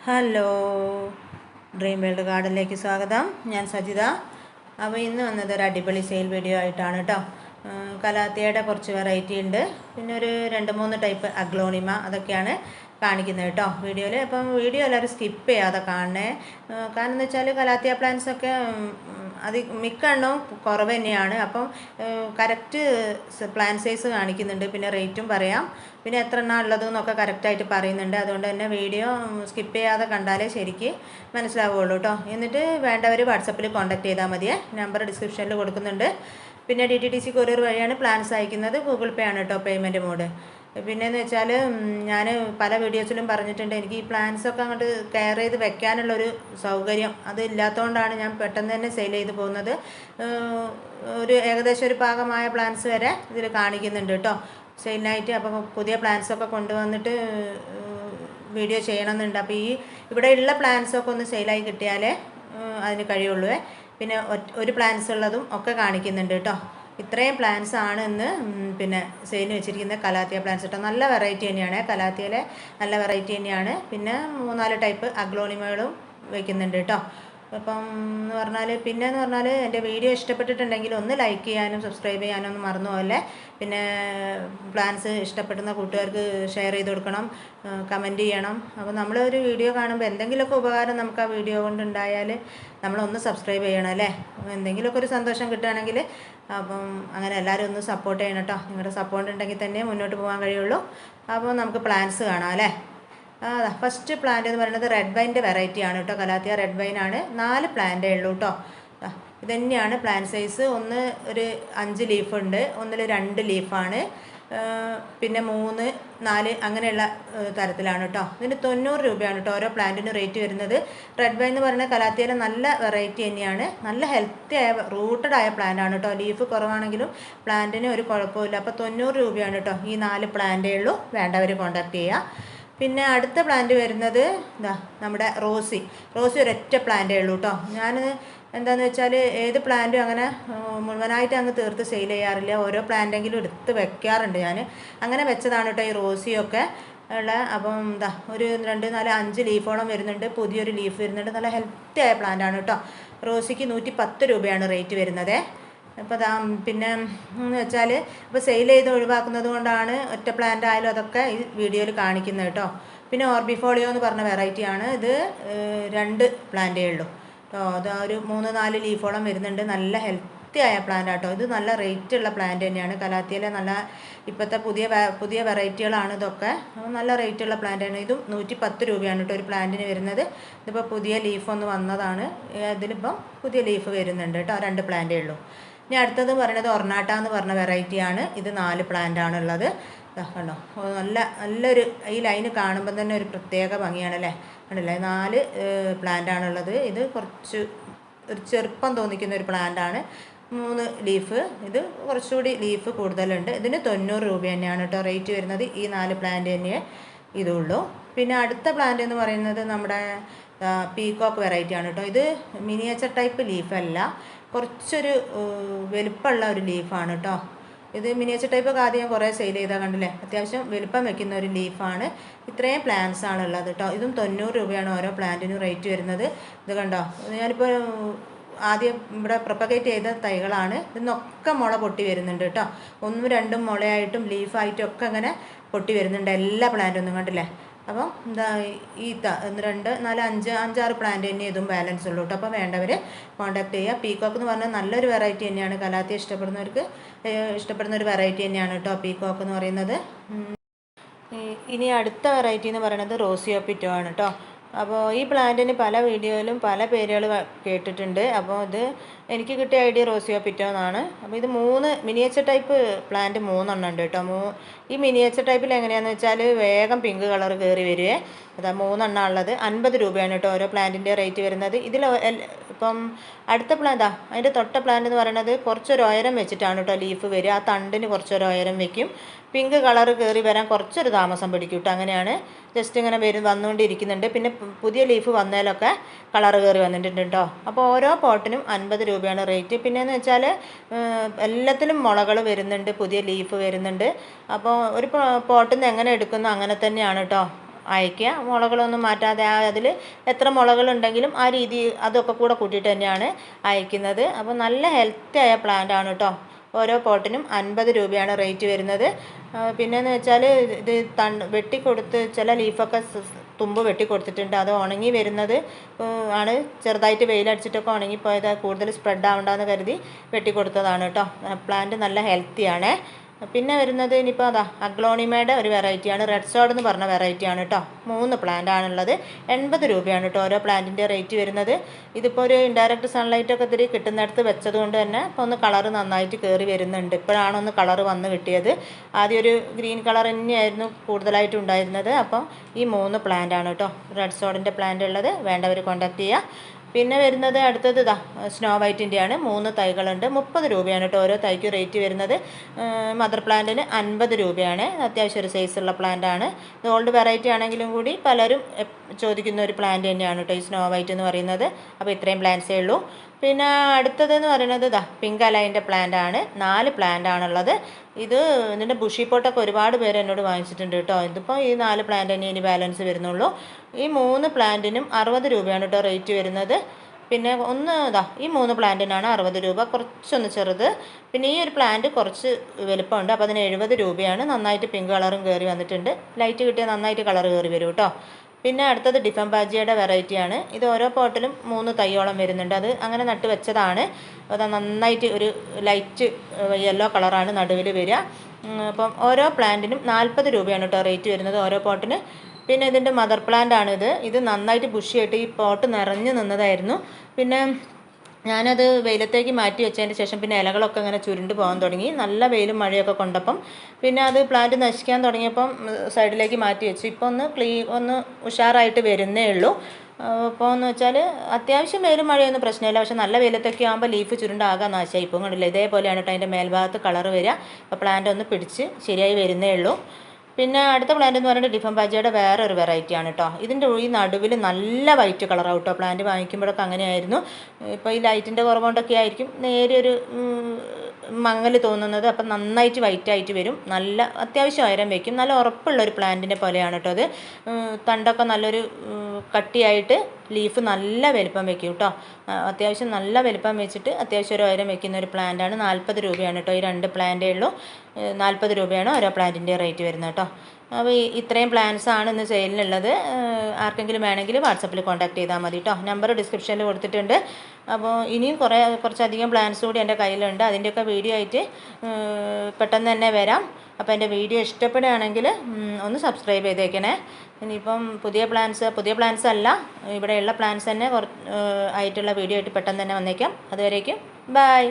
Hello, dream world ഗാർഡനിലേക്ക് സ്വാഗതം. ഞാൻ സജിത. അപ്പോൾ ഇന്ന് വന്നത് ഒരു അടിപൊളി സെയിൽ വീഡിയോ ആയിട്ടാണ് കേട്ടോ. കലാത്തിയയുടെ കുറച്ച് വെറൈറ്റി ഉണ്ട്, പിന്നെ ഒരു 2-3 ടൈപ്പ് അഗ്ലോണിമ അതൊക്കെയാണ് കാണിക്കുന്നത് കേട്ടോ വീഡിയോയിൽ. അപ്പം വീഡിയോ എല്ലാവരും സ്കിപ്പ് ചെയ്യാതെ കാണണേ. കാരണം എന്ന് വെച്ചാൽ കലാത്തിയ പ്ലാന്റ്സൊക്കെ അത് മിക്ക എണ്ണവും കുറവ് തന്നെയാണ്. അപ്പം കറക്റ്റ് പ്ലാൻ സൈസ് കാണിക്കുന്നുണ്ട്, പിന്നെ റേറ്റും പറയാം, പിന്നെ എത്ര എണ്ണം ഉള്ളത് എന്നൊക്കെ കറക്റ്റായിട്ട് പറയുന്നുണ്ട്. അതുകൊണ്ട് തന്നെ വീഡിയോ സ്കിപ്പ് ചെയ്യാതെ കണ്ടാലേ ശരിക്ക് മനസ്സിലാവുള്ളൂ കേട്ടോ. എന്നിട്ട് വേണ്ടവർ വാട്സപ്പിൽ കോൺടാക്ട് ചെയ്താൽ മതിയേ. നമ്പർ ഡിസ്ക്രിപ്ഷനിൽ കൊടുക്കുന്നുണ്ട്. പിന്നെ DTDC കൊറിയർ വഴിയാണ് പ്ലാൻസ് അയക്കുന്നത്. ഗൂഗിൾ പേ ആണ് കേട്ടോ പേയ്മെൻറ്റ് മോഡ്. പിന്നെയെന്ന് വെച്ചാൽ ഞാൻ പല വീഡിയോസിലും പറഞ്ഞിട്ടുണ്ട്, എനിക്ക് ഈ പ്ലാൻസൊക്കെ അങ്ങോട്ട് കെയർ ചെയ്ത് വെക്കാനുള്ളൊരു സൗകര്യം അതില്ലാത്തതുകൊണ്ടാണ് ഞാൻ പെട്ടെന്ന് തന്നെ സെയിൽ ചെയ്ത് പോകുന്നത്. ഒരു ഏകദേശം ഒരു പാകമായ പ്ലാൻസ് വരെ ഇതിൽ കാണിക്കുന്നുണ്ട് കേട്ടോ സെയിലിനായിട്ട്. അപ്പോൾ പുതിയ പ്ലാൻസൊക്കെ കൊണ്ടുവന്നിട്ട് വീഡിയോ ചെയ്യണമെന്നുണ്ട്. അപ്പോൾ ഇവിടെ ഉള്ള പ്ലാൻസൊക്കെ ഒന്ന് സെയിലായി കിട്ടിയാലേ അതിന് കഴിയുള്ളൂ. പിന്നെ ഒരു പ്ലാൻസ് ഉള്ളതും ഒക്കെ കാണിക്കുന്നുണ്ട് കേട്ടോ. ഇത്രയും പ്ലാൻസ് ആണ് ഇന്ന് പിന്നെ സെയിലിന് വെച്ചിരിക്കുന്നത് കലാത്തിയ പ്ലാൻസ് കേട്ടോ. നല്ല വെറൈറ്റി തന്നെയാണ്, കലാത്തിയയിലെ നല്ല വെറൈറ്റി തന്നെയാണ്. പിന്നെ 3-4 ടൈപ്പ് അഗ്ലോണിമകളും വയ്ക്കുന്നുണ്ട് കേട്ടോ. അപ്പം എന്ന് പറഞ്ഞാൽ എൻ്റെ വീഡിയോ ഇഷ്ടപ്പെട്ടിട്ടുണ്ടെങ്കിൽ ഒന്ന് ലൈക്ക് ചെയ്യാനും സബ്സ്ക്രൈബ് ചെയ്യാനും ഒന്നും മറന്നു പോകല്ലേ. പിന്നെ പ്ലാൻസ് ഇഷ്ടപ്പെടുന്ന കൂട്ടുകാർക്ക് ഷെയർ ചെയ്ത് കൊടുക്കണം, കമൻറ്റ് ചെയ്യണം. അപ്പോൾ നമ്മളൊരു വീഡിയോ കാണുമ്പോൾ എന്തെങ്കിലുമൊക്കെ ഉപകാരം നമുക്ക് ആ വീഡിയോ കൊണ്ടുണ്ടായാൽ നമ്മളൊന്ന് സബ്സ്ക്രൈബ് ചെയ്യണം അല്ലേ. എന്തെങ്കിലുമൊക്കെ ഒരു സന്തോഷം കിട്ടുകയാണെങ്കിൽ അപ്പം അങ്ങനെ എല്ലാവരും ഒന്ന് സപ്പോർട്ട് ചെയ്യണം കേട്ടോ. നിങ്ങളുടെ സപ്പോർട്ട് ഉണ്ടെങ്കിൽ തന്നെ മുന്നോട്ട് പോകാൻ കഴിയുള്ളൂ. അപ്പോൾ നമുക്ക് പ്ലാൻസ് കാണാം അല്ലേ. ഫസ്റ്റ് പ്ലാന്റ് എന്ന് പറയുന്നത് റെഡ് വൈൻ്റെ വെറൈറ്റി ആണ് കേട്ടോ. Calathea red വൈനാണ്. 4 പ്ലാന്റേ ഉള്ളൂ കേട്ടോ. ഇതന്നെയാണ് പ്ലാന്റ് സൈസ്. ഒന്ന് ഒരു 5 ലീഫുണ്ട്, ഒന്നിൽ 2 ലീഫാണ്, പിന്നെ 3, 4 അങ്ങനെയുള്ള തരത്തിലാണ് കേട്ടോ. ഇതിന് 90 രൂപയാണ് കേട്ടോ ഓരോ പ്ലാന്റിന് റേറ്റ് വരുന്നത്. റെഡ് വൈൻ എന്ന് പറയുന്നത് കലാത്തിയയിലെ നല്ല വെറൈറ്റി തന്നെയാണ്. നല്ല ഹെൽത്തി ആയ റൂട്ടഡ് ആയ പ്ലാന്റ് ആണ് കേട്ടോ. ലീഫ് കുറവാണെങ്കിലും പ്ലാന്റിന് ഒരു കുഴപ്പമില്ല. അപ്പോൾ 90 രൂപയാണ് കേട്ടോ. ഈ 4 പ്ലാന്റേ ഉള്ളൂ, വേണ്ടവർ കോൺടാക്ട് ചെയ്യുക. പിന്നെ അടുത്ത പ്ലാന്റ് വരുന്നത് നമ്മുടെ റോസി ഒരൊറ്റ പ്ലാന്റേ ഉള്ളൂ കേട്ടോ. ഞാൻ എന്താണെന്ന് വെച്ചാൽ ഏത് പ്ലാന്റും അങ്ങനെ മുഴുവനായിട്ട് അങ്ങ് തീർത്ത് സെയിൽ ചെയ്യാറില്ല. ഓരോ പ്ലാന്റെങ്കിലും എടുത്ത് വെക്കാറുണ്ട് ഞാൻ. അങ്ങനെ വെച്ചതാണ് കേട്ടോ ഈ റോസിയൊക്കെ ഉള്ള. അപ്പം ഒരു 2, 4, 5 ലീഫോളം വരുന്നുണ്ട്. പുതിയൊരു ലീഫ് വരുന്നുണ്ട്. നല്ല ഹെൽത്തി ആയ പ്ലാന്റാണ് കേട്ടോ. റോസിക്ക് 110 രൂപയാണ് റേറ്റ് വരുന്നത്. അപ്പോൾ പിന്നെ എന്ന് വെച്ചാൽ ഇപ്പോൾ സെയിൽ ചെയ്ത് ഒഴിവാക്കുന്നത് കൊണ്ടാണ് ഒറ്റ പ്ലാന്റ് ആയാലും അതൊക്കെ ഈ വീഡിയോയിൽ കാണിക്കുന്നത് കേട്ടോ. പിന്നെ ഓർബിഫോളിയോ എന്ന് പറഞ്ഞ വെറൈറ്റിയാണ്. ഇത് 2 പ്ലാന്റേ ഉള്ളൂ കേട്ടോ. അത് ഒരു 3-4 ലീഫോളം വരുന്നുണ്ട്. നല്ല ഹെൽത്തി ആയ പ്ലാന്റ് ആട്ടോ. ഇത് നല്ല റേറ്റ് ഉള്ള പ്ലാന്റ് തന്നെയാണ്. കലാത്തിയയിലെ നല്ല ഇപ്പോഴത്തെ പുതിയ വെറൈറ്റികളാണ് ഇതൊക്കെ. നല്ല റേറ്റ് ഉള്ള പ്ലാന്റാണ്. ഇതും 110 രൂപയാണ് കേട്ടോ ഒരു പ്ലാന്റിന് വരുന്നത്. ഇതിപ്പോൾ പുതിയ ലീഫൊന്ന് വന്നതാണ്. ഇതിലിപ്പം പുതിയ ലീഫ് വരുന്നുണ്ട് കേട്ടോ. 2 പ്ലാന്റേ ഉള്ളൂ. ഇനി അടുത്തത് പറയുന്നത് ഒർണാട്ട എന്ന് പറഞ്ഞ വെറൈറ്റിയാണ്. ഇത് 4 പ്ലാന്റ് ആണുള്ളത്. കണ്ടോ, നല്ലൊരു ഈ ലൈന് കാണുമ്പോൾ തന്നെ ഒരു പ്രത്യേക ഭംഗിയാണല്ലേ. കണ്ടില്ലേ, 4 പ്ലാന്റ് ആണുള്ളത്. ഇത് കുറച്ച് ഒരു ചെറുപ്പം തോന്നിക്കുന്ന ഒരു പ്ലാന്റ് ആണ്. 3 ലീഫ്. ഇത് കുറച്ചുകൂടി ലീഫ് കൂടുതലുണ്ട്. ഇതിന് 90 രൂപ തന്നെയാണ് കേട്ടോ റേറ്റ് വരുന്നത്. ഈ 4 പ്ലാന്റ് തന്നെ ഇതുള്ളൂ. പിന്നെ അടുത്ത പ്ലാന്റ് എന്ന് പറയുന്നത് നമ്മുടെ പീകോക്ക് വെറൈറ്റി ആണ് കേട്ടോ. ഇത് മിനിയേച്ചർ ടൈപ്പ് ലീഫല്ല, കുറച്ചൊരു വലുപ്പമുള്ള ഒരു ലീഫാണ് കേട്ടോ. ഇത് മിനിയേച്ചർ ടൈപ്പൊക്കെ ആദ്യം കുറേ സെയിൽ ചെയ്താൽ കണ്ടില്ലേ, അത്യാവശ്യം വലുപ്പം വെക്കുന്ന ഒരു ലീഫാണ്. ഇത്രയും പ്ലാന്റ്സ് ആണ് ഉള്ളത് കേട്ടോ. ഇതും 90 രൂപയാണ് ഓരോ പ്ലാന്റിനും റേറ്റ് വരുന്നത്. ഇത് കണ്ടോ, ഞാനിപ്പോൾ ആദ്യം ഇവിടെ പ്രൊപ്പഗേറ്റ് ചെയ്ത തൈകളാണ്. ഇതിന്നൊക്കെ മുള പൊട്ടി വരുന്നുണ്ട് കേട്ടോ. 1-2 മുളയായിട്ടും ലീഫായിട്ടും ഒക്കെ അങ്ങനെ പൊട്ടി വരുന്നുണ്ട് എല്ലാ പ്ലാന്റൊന്നും കണ്ടില്ലേ. അപ്പം ഈ 2, 4, 5 പ്ലാന്റ് തന്നെ ഇതും ബാലൻസ് ഉള്ളൂ കേട്ടോ. അപ്പോൾ വേണ്ടവർ കോൺടാക്ട് ചെയ്യുക. പീകോക്ക് എന്ന് പറഞ്ഞാൽ നല്ലൊരു വെറൈറ്റി തന്നെയാണ്. കലാത്തിയ ഇഷ്ടപ്പെടുന്നവർക്ക് ഇഷ്ടപ്പെടുന്ന ഒരു വെറൈറ്റി തന്നെയാണ് കേട്ടോ പീകോക്ക് എന്ന് പറയുന്നത്. ഇനി അടുത്ത വെറൈറ്റി എന്ന് പറയുന്നത് റോസിയോപിറ്റോ ആണ് കേട്ടോ. അപ്പോൾ ഈ പ്ലാന്റിന് പല വീഡിയോയിലും പല പേരുകൾ കേട്ടിട്ടുണ്ട്. അപ്പോൾ ഇത് എനിക്ക് കിട്ടിയ ഐഡിയ റോസിയോപിറ്റോ എന്നാണ്. അപ്പോൾ ഇത് 3 മിനിയേച്ചർ ടൈപ്പ് പ്ലാന്റ് 3 എണ്ണം ഉണ്ട് കേട്ടോ. ഈ മിനിയേച്ചർ ടൈപ്പിൽ എങ്ങനെയാണെന്ന് വെച്ചാൽ വേഗം പിങ്ക് കളർ കയറി വരുവേ. അതാ 3 എണ്ണം ഉള്ളത്. 50 രൂപയാണ് കേട്ടോ ഓരോ പ്ലാന്റിൻ്റെ റേറ്റ് വരുന്നത്. ഇതിൽ ഇപ്പം അടുത്ത പ്ലാന്റ് അതിൻ്റെ തൊട്ട പ്ലാന്റ് എന്ന് പറയുന്നത് കുറച്ചൊരു ഉയരം വെച്ചിട്ടാണ് കേട്ടോ ലീഫ് വരിക. ആ തണ്ടിന് കുറച്ചൊരു ഉയരം വെക്കും. പിങ്ക് കളർ കയറി വരാൻ കുറച്ചൊരു താമസം പിടിക്കും കേട്ടോ. അങ്ങനെയാണ് ജസ്റ്റ് ഇങ്ങനെ വന്നുകൊണ്ടിരിക്കുന്നുണ്ട്. പിന്നെ പുതിയ ലീഫ് വന്നതിലൊക്കെ കളർ കയറി വന്നിട്ടുണ്ട് കേട്ടോ. അപ്പോൾ ഓരോ പോട്ടിനും 50 രൂപയാണ് റേറ്റ്. പിന്നെയെന്ന് വെച്ചാൽ എല്ലാത്തിലും മുളകൾ വരുന്നുണ്ട്, പുതിയ ലീഫ് വരുന്നുണ്ട്. അപ്പോൾ ഒരു പോട്ടിൽ നിന്ന് എങ്ങനെ എടുക്കുന്നു അങ്ങനെ തന്നെയാണ് കേട്ടോ അയക്കുക. മുളകളൊന്നും മാറ്റാതെ അതിൽ എത്ര മുളകളുണ്ടെങ്കിലും ആ രീതി അതൊക്കെ കൂടെ കൂട്ടിയിട്ട് തന്നെയാണ് അയക്കുന്നത്. അപ്പോൾ നല്ല ഹെൽത്തി ആയ പ്ലാന്റ് ആണ് കേട്ടോ. ഓരോ പോട്ടിനും 50 രൂപയാണ് റേറ്റ് വരുന്നത്. പിന്നെയെന്ന് വെച്ചാൽ ഇത് വെട്ടിക്കൊടുത്ത് ചില ലീഫൊക്കെ തുമ്പ് വെട്ടിക്കൊടുത്തിട്ടുണ്ട്. അത് ഉണങ്ങി വരുന്നത് ആണ്. ചെറുതായിട്ട് വെയിലടിച്ചിട്ടൊക്കെ ഉണങ്ങിപ്പോയത് കൂടുതൽ സ്പ്രെഡ് ആവണ്ടെന്ന് കരുതി വെട്ടിക്കൊടുത്തതാണ് കേട്ടോ. പ്ലാന്റ് നല്ല ഹെൽത്തിയാണ്. പിന്നെ വരുന്നത് ഇനിയിപ്പോൾ അഗ്ലോണിമയുടെ ഒരു വെറൈറ്റിയാണ്. റെഡ് സോഡ് എന്ന് പറഞ്ഞ വെറൈറ്റിയാണ് കേട്ടോ. 3 പ്ലാന്റ് ആണുള്ളത്. 80 രൂപയാണ് കേട്ടോ ഓരോ പ്ലാന്റിൻ്റെ റേറ്റ് വരുന്നത്. ഇതിപ്പോൾ ഒരു ഇൻഡയറക്റ്റ് സൺലൈറ്റൊക്കെ ഇത്തിരി കിട്ടുന്നിടത്ത് വെച്ചത് കൊണ്ട് തന്നെ ഇപ്പോൾ ഒന്ന് കളറ് നന്നായിട്ട് കയറി വരുന്നുണ്ട്. ഇപ്പോഴാണ് ഒന്ന് കളറ് വന്ന് കിട്ടിയത്. ആദ്യം ഒരു ഗ്രീൻ കളർ തന്നെയായിരുന്നു കൂടുതലായിട്ട് ഉണ്ടായിരുന്നത്. അപ്പം ഈ 3 പ്ലാന്റ് ആണ് കേട്ടോ റെഡ് സോഡിൻ്റെ പ്ലാന്റ് ഉള്ളത്. വേണ്ടവർ കോൺടാക്ട് ചെയ്യുക. പിന്നെ വരുന്നത് അടുത്തത് സ്നോ വൈറ്റിൻ്റെയാണ്. 3 തൈകളുണ്ട്. 30 രൂപയാണ് കേട്ടോ ഓരോ തൈക്ക് റേറ്റ് വരുന്നത്. മദർ പ്ലാന്റിന് 50 രൂപയാണ്. അത്യാവശ്യം ഒരു സൈസുള്ള പ്ലാന്റാണ്. ഇത് ഓൾഡ് വെറൈറ്റി ആണെങ്കിലും കൂടി പലരും ചോദിക്കുന്ന ഒരു പ്ലാന്റ് തന്നെയാണ് കേട്ടോ ഈ സ്നോ വൈറ്റ് എന്ന് പറയുന്നത്. അപ്പോൾ ഇത്രയും പ്ലാന്റ്സേ ഉള്ളൂ. പിന്നെ അടുത്തതെന്ന് പറയുന്നത് പിങ്ക് അലൈൻ്റെ പ്ലാന്റ് ആണ്. 4 പ്ലാന്റ് ആണുള്ളത്. ഇതിൻ്റെ ബുഷി പോട്ടൊക്കെ ഒരുപാട് പേര് എന്നോട് വാങ്ങിച്ചിട്ടുണ്ട് കേട്ടോ. ഇതിപ്പോൾ ഈ 4 പ്ലാന്റ് തന്നെ ഇനി ബാലൻസ് വരുന്നുള്ളൂ. ഈ 3 പ്ലാന്റിനും 60 രൂപയാണ് കേട്ടോ റേറ്റ് വരുന്നത്. പിന്നെ ഈ 3 പ്ലാന്റിനാണ് 60 രൂപ, കുറച്ചൊന്ന് ചെറുത്. പിന്നെ ഈ ഒരു പ്ലാന്റ് കുറച്ച് വലുപ്പമുണ്ട്. അപ്പോൾ അതിന് 70 രൂപയാണ്. നന്നായിട്ട് പിങ്ക് കളറും കയറി വന്നിട്ടുണ്ട്. ലൈറ്റ് കിട്ടിയാൽ നന്നായിട്ട് കളർ കയറി വരും കേട്ടോ. പിന്നെ അടുത്തത് ഡിഫംബാജിയുടെ വെറൈറ്റിയാണ്. ഇത് ഓരോ പോട്ടിലും 3 തൈയോളം വരുന്നുണ്ട്. അത് അങ്ങനെ നട്ട് വെച്ചതാണ്. അത് നന്നായിട്ട് ഒരു ലൈറ്റ് യെല്ലോ കളറാണ് നടുവിൽ വരിക. അപ്പം ഓരോ പ്ലാന്റിനും 40 രൂപയാണ് കേട്ടോ റേറ്റ് വരുന്നത് ഓരോ പോട്ടിന്. പിന്നെ ഇതിൻ്റെ മദർ പ്ലാന്റ് ആണിത്. ഇത് നന്നായിട്ട് ബുഷിയായിട്ട് ഈ പോട്ട് നിറഞ്ഞു നിന്നതായിരുന്നു. പിന്നെ ഞാനത് വെയിലത്തേക്ക് മാറ്റി വെച്ചതിന് ശേഷം പിന്നെ ഇലകളൊക്കെ ഇങ്ങനെ ചുരുണ്ട് പോകാൻ തുടങ്ങി. നല്ല വെയിലും മഴയൊക്കെ കൊണ്ടപ്പം പിന്നെ അത് പ്ലാന്റ് നശിക്കാൻ തുടങ്ങിയപ്പം സൈഡിലേക്ക് മാറ്റി വെച്ചു. ഇപ്പോൾ ഒന്ന് ഉഷാറായിട്ട് വരുന്നേ ഉള്ളൂ. അപ്പോൾ എന്ന് വെച്ചാൽ അത്യാവശ്യം വെയിലും മഴയൊന്നും പ്രശ്നമില്ല. പക്ഷെ നല്ല വെയിലത്തൊക്കെ ആകുമ്പോൾ ലീഫ് ചുരുണ്ടാകാൻ നാശമായി. ഇപ്പം കണ്ടില്ല, ഇതേപോലെയാണ് കേട്ടോ അതിൻ്റെ മേൽഭാഗത്ത് കളർ വരിക. അപ്പോൾ പ്ലാന്റ് ഒന്ന് പിടിച്ച് ശരിയായി വരുന്നേ ഉള്ളൂ. പിന്നെ അടുത്ത പ്ലാന്റ് എന്ന് പറയുന്നത് ഡിഫംബാജിയുടെ വേറെ ഒരു വെറൈറ്റിയാണ് കേട്ടോ. ഇതിൻ്റെ ഈ നടുവിൽ നല്ല വൈറ്റ് കളറാവും കേട്ടോ. പ്ലാന്റ് വാങ്ങിക്കുമ്പോഴൊക്കെ അങ്ങനെയായിരുന്നു. ഇപ്പോൾ ഈ ലൈറ്റിൻ്റെ കുറവുകൊണ്ടൊക്കെ ആയിരിക്കും നേരിയൊരു മങ്ങൽ തോന്നുന്നത്. അപ്പം നന്നായിട്ട് വൈറ്റായിട്ട് വരും. നല്ല അത്യാവശ്യം ഉയരം വയ്ക്കും. നല്ല ഉറപ്പുള്ളൊരു പ്ലാന്റിനെ പോലെയാണ് കേട്ടോ അത്. തണ്ടൊക്കെ നല്ലൊരു കട്ടിയായിട്ട് ലീഫ് നല്ല വലുപ്പം വയ്ക്കും കേട്ടോ. അത്യാവശ്യം നല്ല വലുപ്പം വെച്ചിട്ട് അത്യാവശ്യം ഒരു ഉയരം വയ്ക്കുന്ന ഒരു പ്ലാന്റാണ്. 40 രൂപയാണ് കേട്ടോ ഈ 2 പ്ലാന്റേ ഉള്ളൂ. 40 രൂപയാണ് ഓരോ പ്ലാന്റിൻ്റെ റേറ്റ് വരുന്നത് കേട്ടോ. അപ്പോൾ ഇത്രയും പ്ലാൻസാണ് ഇന്ന് സെയിലിനുള്ളത്. ആർക്കെങ്കിലും വേണമെങ്കിൽ വാട്സപ്പിൽ കോൺടാക്ട് ചെയ്താൽ മതി കേട്ടോ. നമ്പർ ഡിസ്ക്രിപ്ഷനിൽ കൊടുത്തിട്ടുണ്ട്. അപ്പോൾ ഇനിയും കുറച്ചധികം പ്ലാൻസ് കൂടി എൻ്റെ കയ്യിലുണ്ട്. അതിൻ്റെയൊക്കെ വീഡിയോ ആയിട്ട് പെട്ടെന്ന് തന്നെ വരാം. അപ്പോൾ എൻ്റെ വീഡിയോ ഇഷ്ടപ്പെടുകയാണെങ്കിൽ ഒന്ന് സബ്സ്ക്രൈബ് ചെയ്തേക്കണേ. ഇനിയിപ്പം പുതിയ പ്ലാൻസ് അല്ല, ഇവിടെയുള്ള പ്ലാൻസ് തന്നെ ആയിട്ടുള്ള വീഡിയോ ആയിട്ട് പെട്ടെന്ന് തന്നെ വന്നേക്കാം. അതുവരേക്കും ബൈ.